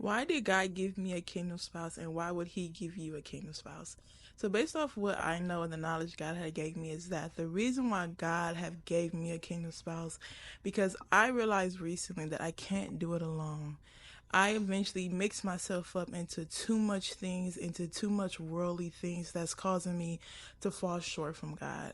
Why did God give me a kingdom spouse, and why would he give you a kingdom spouse? So based off what I know and the knowledge God had gave me is that the reason why God have gave me a kingdom spouse, because I realized recently that I can't do it alone. I eventually mix myself up into too much things, into too much worldly things that's causing me to fall short from God.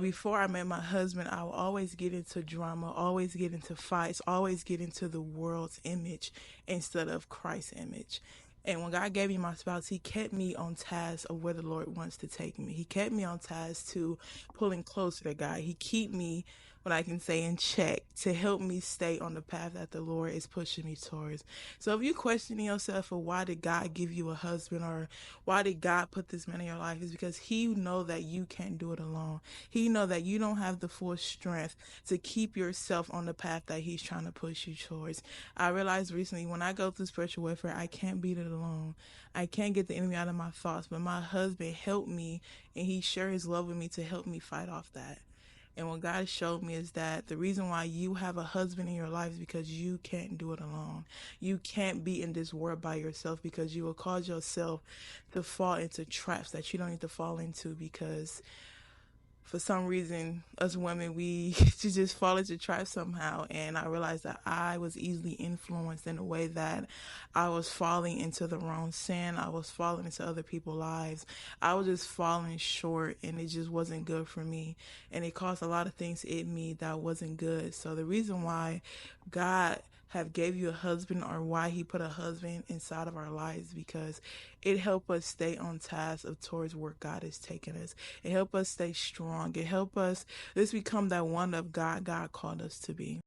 Before I met my husband, I would always get into drama, always get into fights, always get into the world's image instead of Christ's image. And when God gave me my spouse, he kept me on task of where the Lord wants to take me. He kept me on task to pulling closer to God. He keep me, what I can say, in check to help me stay on the path that the Lord is pushing me towards. So if you're questioning yourself for why did God give you a husband, or why did God put this man in your life, is because he know that you can't do it alone. He know that you don't have the full strength to keep yourself on the path that he's trying to push you towards. I realized recently when I go through spiritual warfare, I can't beat it alone. I can't get the enemy out of my thoughts, but my husband helped me, and he shared his love with me to help me fight off that. And what God showed me is that the reason why you have a husband in your life is because you can't do it alone. You can't be in this world by yourself, because you will cause yourself to fall into traps that you don't need to fall into, because for some reason, us women, we just fall into traps somehow. And I realized that I was easily influenced in a way that I was falling into the wrong sin. I was falling into other people's lives. I was just falling short, and it just wasn't good for me. And it caused a lot of things in me that wasn't good. So the reason why God have gave you a husband, or why he put a husband inside of our lives, because it help us stay on task of towards where God is taking us. It help us stay strong. It help us let's become that one of God called us to be.